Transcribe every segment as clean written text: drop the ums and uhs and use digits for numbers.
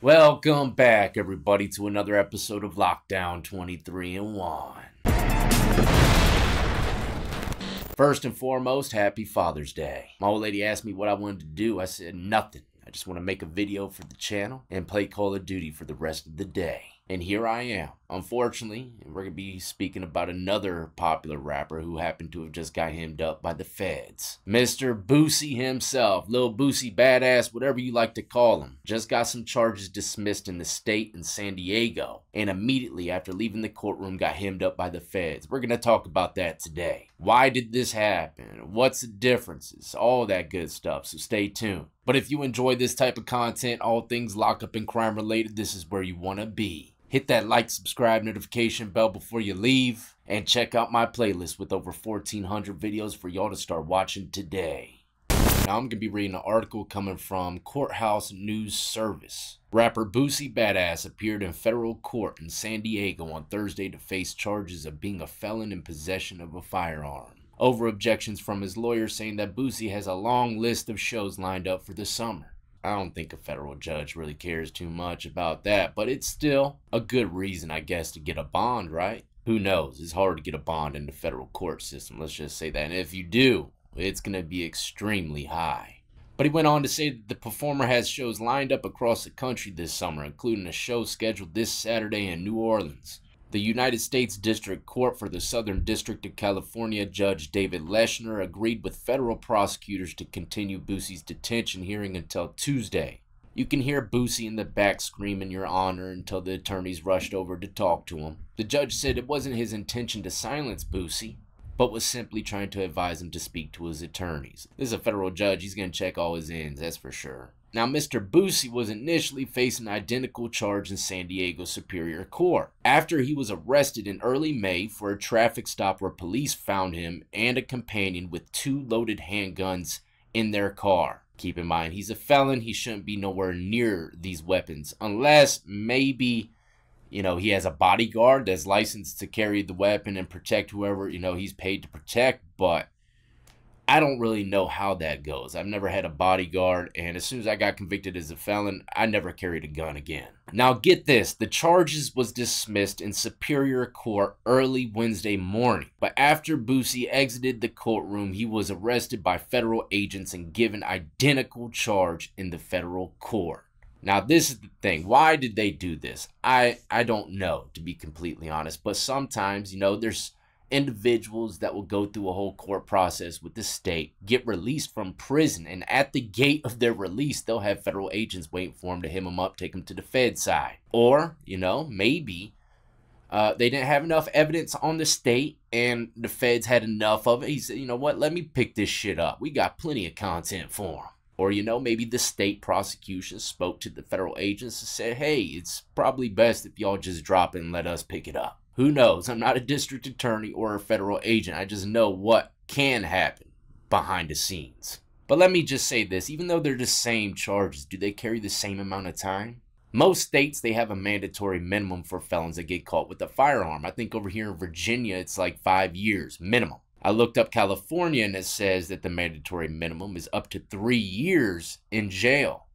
Welcome back, everybody, to another episode of Lockdown 23 and 1. First and foremost, happy Father's Day. My old lady asked me what I wanted to do. I said nothing. I just want to make a video for the channel and play Call of Duty for the rest of the day. And here I am. Unfortunately, we're going to be speaking about another popular rapper who happened to have just got hemmed up by the feds. Mr. Boosie himself, Lil Boosie Badass, whatever you like to call him, just got some charges dismissed in the state in San Diego. And immediately after leaving the courtroom got hemmed up by the feds. We're going to talk about that today. Why did this happen? What's the differences? All that good stuff, so stay tuned. But if you enjoy this type of content, all things lockup and crime related, this is where you want to be. Hit that like, subscribe, notification bell before you leave, and check out my playlist with over 1,400 videos for y'all to start watching today. Now I'm going to be reading an article coming from Courthouse News Service. Rapper Boosie Badass appeared in federal court in San Diego on Thursday to face charges of being a felon in possession of a firearm, over objections from his lawyer saying that Boosie has a long list of shows lined up for the summer. I don't think a federal judge really cares too much about that, but it's still a good reason, I guess, to get a bond, right? Who knows? It's hard to get a bond in the federal court system, let's just say that. And if you do, it's going to be extremely high. But he went on to say that the performer has shows lined up across the country this summer, including a show scheduled this Saturday in New Orleans. The United States District Court for the Southern District of California Judge David Leshner agreed with federal prosecutors to continue Boosie's detention hearing until Tuesday. You can hear Boosie in the back screaming "Your Honor" until the attorneys rushed over to talk to him. The judge said it wasn't his intention to silence Boosie, but was simply trying to advise him to speak to his attorneys. This is a federal judge. He's going to check all his ends, that's for sure. Now, Mr. Boosie was initially facing an identical charge in San Diego Superior Court after he was arrested in early May for a traffic stop where police found him and a companion with 2 loaded handguns in their car. Keep in mind, he's a felon. He shouldn't be nowhere near these weapons unless maybe, he has a bodyguard that's licensed to carry the weapon and protect whoever, he's paid to protect, but I don't really know how that goes. I've never had a bodyguard, and as soon as I got convicted as a felon, I never carried a gun again. Now get this, the charges was dismissed in Superior Court early Wednesday morning, but after Boosie exited the courtroom, he was arrested by federal agents and given identical charge in the federal court. Now this is the thing, why did they do this? I don't know, to be completely honest, but sometimes, there's individuals that will go through a whole court process with the state, get released from prison, and at the gate of their release, they'll have federal agents waiting for them to hem them up, take them to the Fed side. Or, maybe they didn't have enough evidence on the state and the feds had enough of it. He said, you know what, let me pick this shit up. We got plenty of content for them. Or, maybe the state prosecution spoke to the federal agents and said, hey, it's probably best if y'all just drop it and let us pick it up. Who knows? I'm not a district attorney or a federal agent. I just know what can happen behind the scenes. But let me just say this. Even though they're the same charges, do they carry the same amount of time? Most states, they have a mandatory minimum for felons that get caught with a firearm. I think over here in Virginia, it's like 5 years minimum. I looked up California and it says that the mandatory minimum is up to 3 years in jail,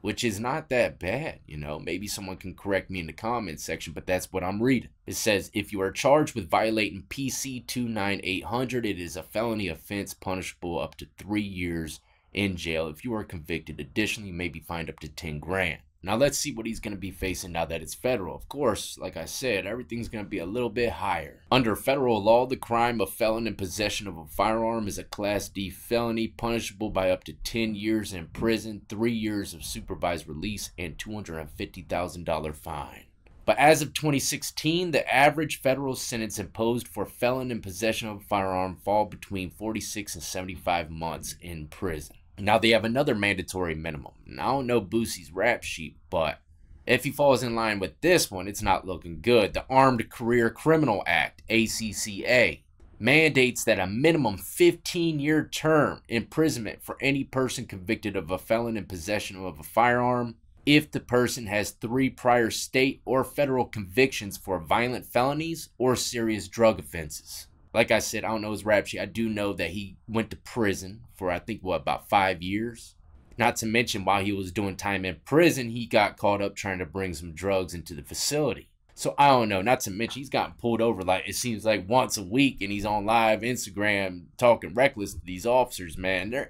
which is not that bad, Maybe someone can correct me in the comments section, but that's what I'm reading. It says, if you are charged with violating PC 29800, it is a felony offense punishable up to 3 years in jail. If you are convicted, additionally, you may be fined up to 10 grand. Now let's see what he's going to be facing now that it's federal. Of course, like I said, everything's going to be a little bit higher. Under federal law, the crime of felon in possession of a firearm is a Class D felony punishable by up to 10 years in prison, 3 years of supervised release, and $250,000 fine. But as of 2016, the average federal sentence imposed for felon in possession of a firearm fall between 46 and 75 months in prison. Now they have another mandatory minimum. Now, I don't know Boosie's rap sheet, but if he falls in line with this one, it's not looking good. The Armed Career Criminal Act, ACCA, mandates that a minimum 15-year term imprisonment for any person convicted of a felon in possession of a firearm if the person has 3 prior state or federal convictions for violent felonies or serious drug offenses. Like I said, I don't know his rap sheet. I do know that he went to prison for, I think, about 5 years. Not to mention, while he was doing time in prison, he got caught up trying to bring some drugs into the facility. So I don't know, not to mention he's gotten pulled over like it seems like once a week, and he's on live Instagram talking reckless to these officers, man.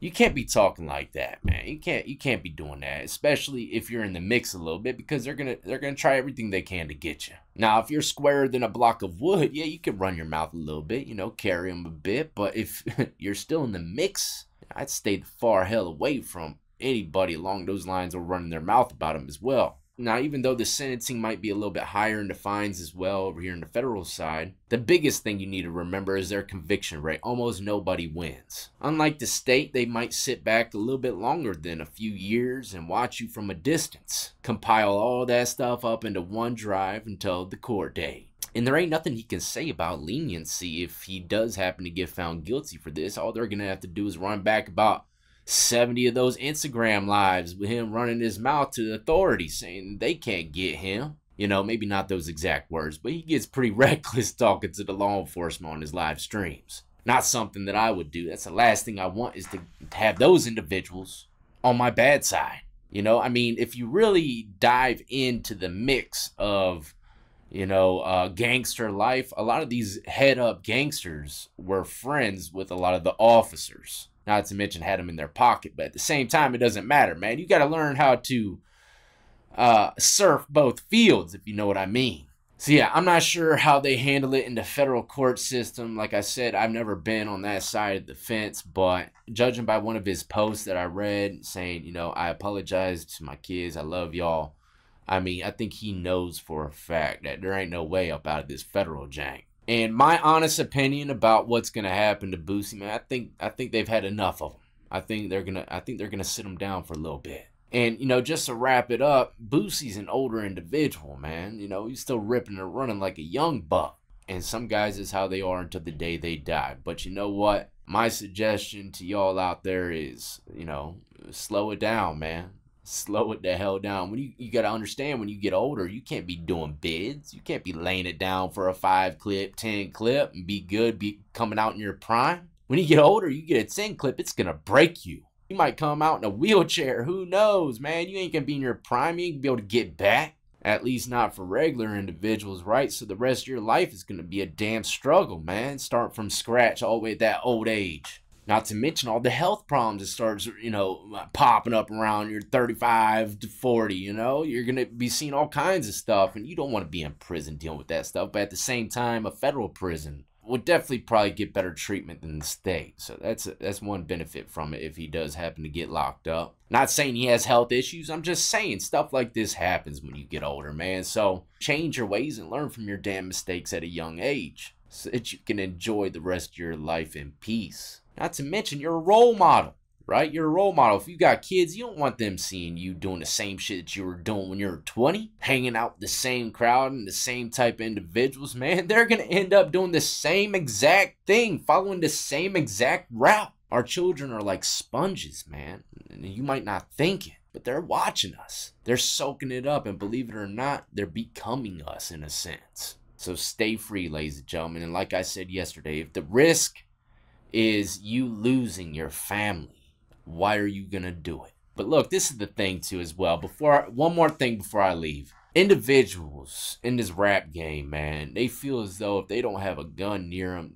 You can't be talking like that, man. You can't be doing that, especially if you're in the mix a little bit, because they're gonna try everything they can to get you. Now, if you're squarer than a block of wood, yeah, you can run your mouth a little bit, you know, carry them a bit. But if you're still in the mix, I'd stay the far hell away from anybody along those lines or running their mouth about them as well. Now, even though the sentencing might be a little bit higher in the fines as well over here in the federal side, the biggest thing you need to remember is their conviction rate. Almost nobody wins. Unlike the state, they might sit back a little bit longer than a few years and watch you from a distance. Compile all that stuff up into one drive until the court date. And there ain't nothing he can say about leniency if he does happen to get found guilty for this. All they're going to have to do is run back about 70 of those Instagram lives with him running his mouth to the authorities saying they can't get him. You know, maybe not those exact words, but he gets pretty reckless talking to the law enforcement on his live streams. Not something that I would do. That's the last thing I want, is to have those individuals on my bad side. You know, I mean, if you really dive into the mix of, you know, gangster life, a lot of these head-up gangsters were friends with a lot of the officers. Not to mention had them in their pocket. But at the same time, it doesn't matter, man. You got to learn how to surf both fields, if you know what I mean. So yeah, I'm not sure how they handle it in the federal court system. Like I said, I've never been on that side of the fence. But judging by one of his posts that I read saying, you know, I apologize to my kids. I love y'all. I mean, I think he knows for a fact that there ain't no way up out of this federal jank. And my honest opinion about what's gonna happen to Boosie, man, I think they've had enough of him. I think they're gonna sit him down for a little bit. And you know, just to wrap it up, Boosie's an older individual, man. You know, he's still ripping and running like a young buck. And some guys is how they are until the day they die. But you know what? My suggestion to y'all out there is, you know, slow it down, man. Slow it the hell down. When you got to understand, when you get older, you can't be doing bids. You can't be laying it down for a 5 clip, 10 clip and be good, be coming out in your prime. When you get older, you get a 10 clip, it's going to break you. You might come out in a wheelchair. Who knows, man? You ain't going to be in your prime. You ain't going to be able to get back. At least not for regular individuals, right? So the rest of your life is going to be a damn struggle, man. Start from scratch all the way at that old age. Not to mention all the health problems that starts, you know, popping up around your 35 to 40, you know. You're going to be seeing all kinds of stuff, and you don't want to be in prison dealing with that stuff. But at the same time, a federal prison would definitely probably get better treatment than the state. So that's one benefit from it if he does happen to get locked up. Not saying he has health issues. I'm just saying stuff like this happens when you get older, man. So change your ways and learn from your damn mistakes at a young age so that you can enjoy the rest of your life in peace. Not to mention, you're a role model, right? You're a role model. If you got kids, you don't want them seeing you doing the same shit that you were doing when you were 20, hanging out with the same crowd and the same type of individuals, man. They're going to end up doing the same exact thing, following the same exact route. Our children are like sponges, man. And you might not think it, but they're watching us. They're soaking it up, and believe it or not, they're becoming us in a sense. So stay free, ladies and gentlemen. And like I said yesterday, if the risk is you losing your family, why are you gonna do it? But look, this is the thing too as well. One more thing before I leave. Individuals in this rap game, man, they feel as though if they don't have a gun near them,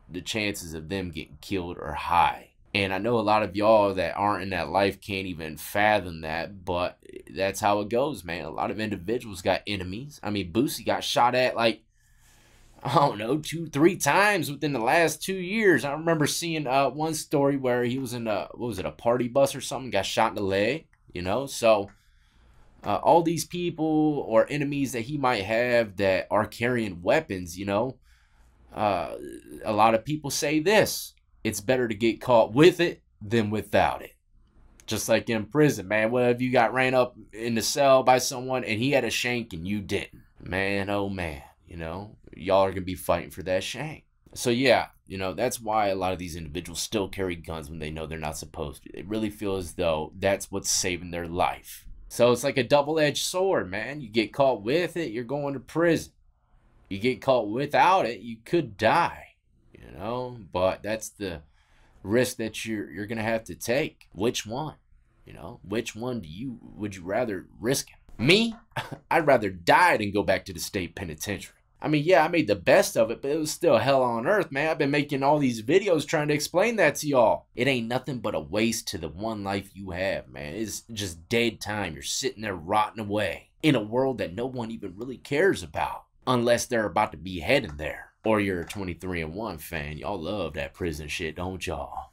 the chances of them getting killed are high. And I know a lot of y'all that aren't in that life can't even fathom that, but that's how it goes, man. A lot of individuals got enemies. I mean, Boosie got shot at like, I don't know, 2-3 times within the last 2 years. I remember seeing one story where he was in a party bus or something, got shot in the leg, you know. So all these people or enemies that he might have that are carrying weapons, you know, a lot of people say this: it's better to get caught with it than without it. Just like in prison, man. What if you got ran up in the cell by someone and he had a shank and you didn't? Man, oh man. You know, y'all are going to be fighting for that shank. So yeah, you know, that's why a lot of these individuals still carry guns when they know they're not supposed to. They really feel as though that's what's saving their life. So it's like a double-edged sword, man. You get caught with it, you're going to prison. You get caught without it, you could die, you know. But that's the risk that you're gonna have to take. Which one? You know, which one would you rather risk? Me? I'd rather die than go back to the state penitentiary. I mean, yeah, I made the best of it, but it was still hell on earth, man. I've been making all these videos trying to explain that to y'all. It ain't nothing but a waste to the one life you have, man. It's just dead time. You're sitting there rotting away in a world that no one even really cares about, unless they're about to be heading there. Or you're a 23-1 fan. Y'all love that prison shit, don't y'all?